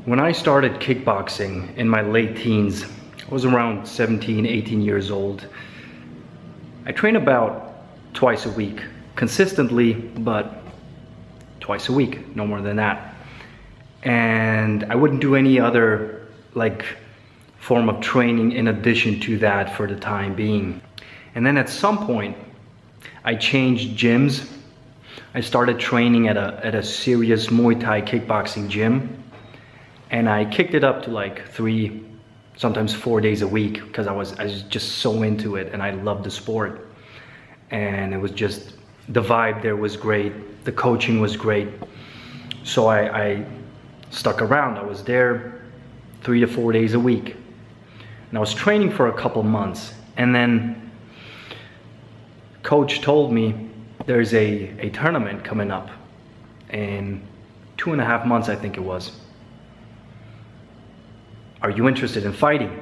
When I started kickboxing in my late teens, I was around 17, 18 years old. I trained about twice a week, consistently, but twice a week, no more than that. And I wouldn't do any other form of training in addition to that for the time being. And then at some point, I changed gyms. I started training at a serious Muay Thai kickboxing gym. And I kicked it up to like 3, sometimes 4 days a week because I was just so into it and I loved the sport. And it was just, the vibe there was great. The coaching was great. So I stuck around. I was there 3 to 4 days a week. And I was training for a couple months. And then coach told me there's a tournament coming up in 2.5 months, I think it was. Are you interested in fighting?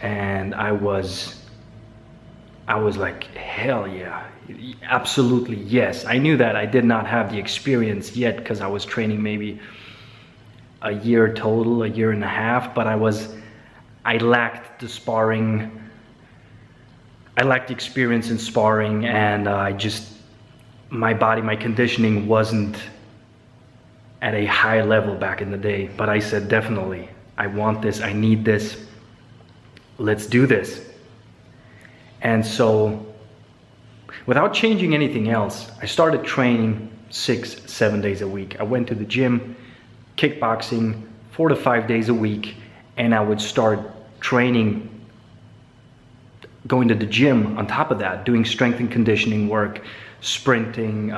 And I was like, hell yeah, absolutely yes. I knew that I did not have the experience yet because I was training maybe a year total, 1.5 years, but I lacked the sparring. I lacked the experience in sparring, and my body, my conditioning wasn't at a high level back in the day. But I said, definitely, I want this, I need this, let's do this. And so, without changing anything else, I started training 6, 7 days a week. I went to the gym, kickboxing 4 to 5 days a week, and I would start training, going to the gym on top of that, doing strength and conditioning work, sprinting,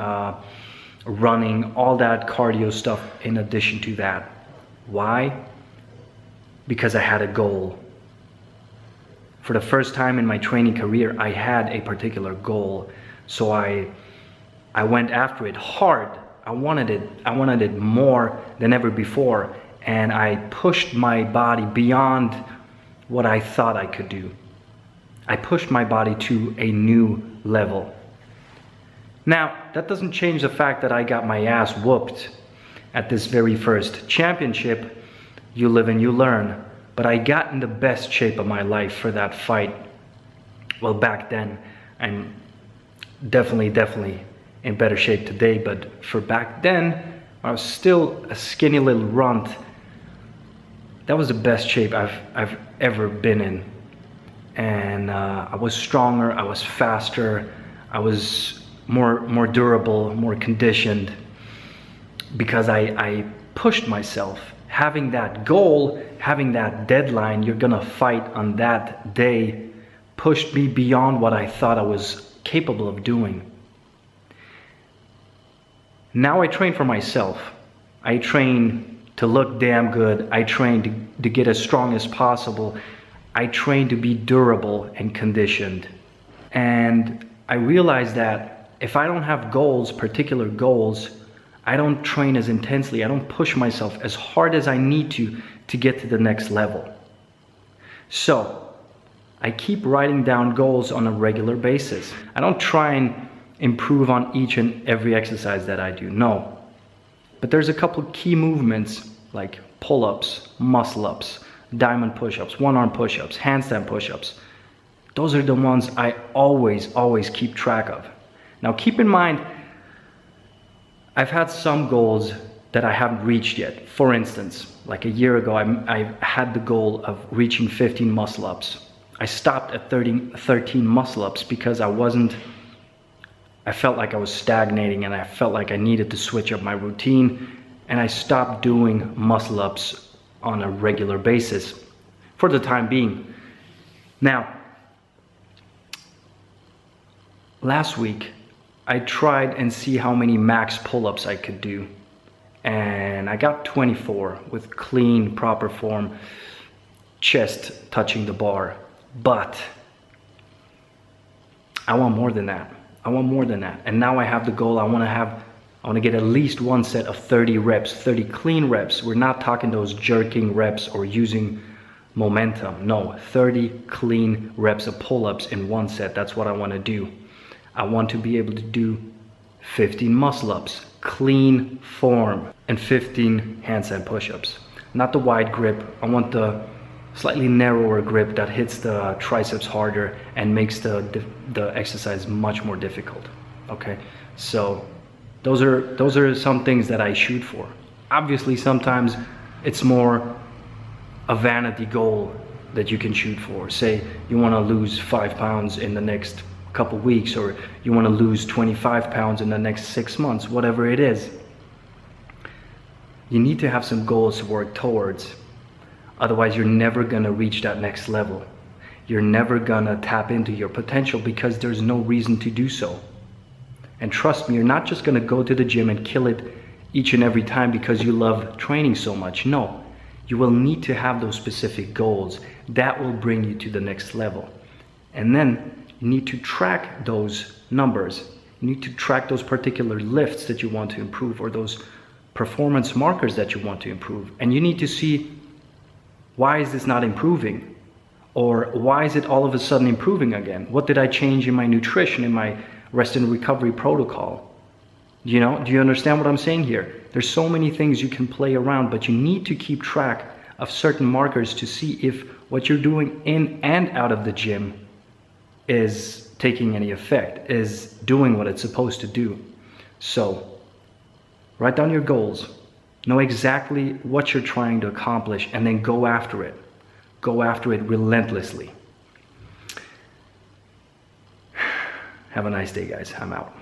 running, all that cardio stuff in addition to that. Why? Because I had a goal. For the first time in my training career, I had a particular goal. So I went after it hard. I wanted it more than ever before. And I pushed my body beyond what I thought I could do. I pushed my body to a new level. Now, that doesn't change the fact that I got my ass whooped at this very first championship. You live and you learn. But I got in the best shape of my life for that fight. Well, back then, I'm definitely in better shape today, but for back then, I was still a skinny little runt. That was the best shape I've ever been in. And I was stronger, I was faster, I was more durable, more conditioned, because I pushed myself. Having that goal, having that deadline, you're gonna fight on that day, pushed me beyond what I thought I was capable of doing. Now I train for myself. I train to look damn good. I train to get as strong as possible. I train to be durable and conditioned. And I realized that if I don't have goals, particular goals, I don't train as intensely, I don't push myself as hard as I need to get to the next level. So, I keep writing down goals on a regular basis. I don't try and improve on each and every exercise that I do, no. But there's a couple of key movements like pull-ups, muscle-ups, diamond push-ups, one-arm push-ups, handstand push-ups. Those are the ones I always keep track of. Now keep in mind, I've had some goals that I haven't reached yet. For instance, like a year ago, I had the goal of reaching 15 muscle-ups. I stopped at 13 muscle-ups because I felt like I was stagnating and I felt like I needed to switch up my routine, and I stopped doing muscle-ups on a regular basis for the time being. Now, last week, I tried and see how many max pull-ups I could do. And I got 24 with clean, proper form, chest touching the bar. But I want more than that. I want more than that. And now I have the goal, I want to get at least one set of 30 reps, 30 clean reps. We're not talking those jerking reps or using momentum. No, 30 clean reps of pull-ups in one set. That's what I want to do. I want to be able to do 15 muscle-ups, clean form, and 15 handstand push-ups. not the wide grip. I want the slightly narrower grip that hits the triceps harder and makes the exercise much more difficult. Okay, so those are some things that I shoot for. Obviously, sometimes it's more a vanity goal that you can shoot for. Say you want to lose 5 pounds in the next couple weeks, or you want to lose 25 pounds in the next 6 months, whatever it is. You need to have some goals to work towards. Otherwise, you're never going to reach that next level. You're never going to tap into your potential because there's no reason to do so. And trust me, you're not just going to go to the gym and kill it each and every time because you love training so much. No, you will need to have those specific goals that will bring you to the next level. And then you need to track those numbers. You need to track those particular lifts that you want to improve, or those performance markers that you want to improve. And you need to see, why is this not improving? Or why is it all of a sudden improving again? What did I change in my nutrition, in my rest and recovery protocol? You know, do you understand what I'm saying here? There's so many things you can play around, but you need to keep track of certain markers to see if what you're doing in and out of the gym is taking any effect, is doing what it's supposed to do. So write down your goals. Know exactly what you're trying to accomplish, and then go after it. Go after it relentlessly. Have a nice day, guys. I'm out.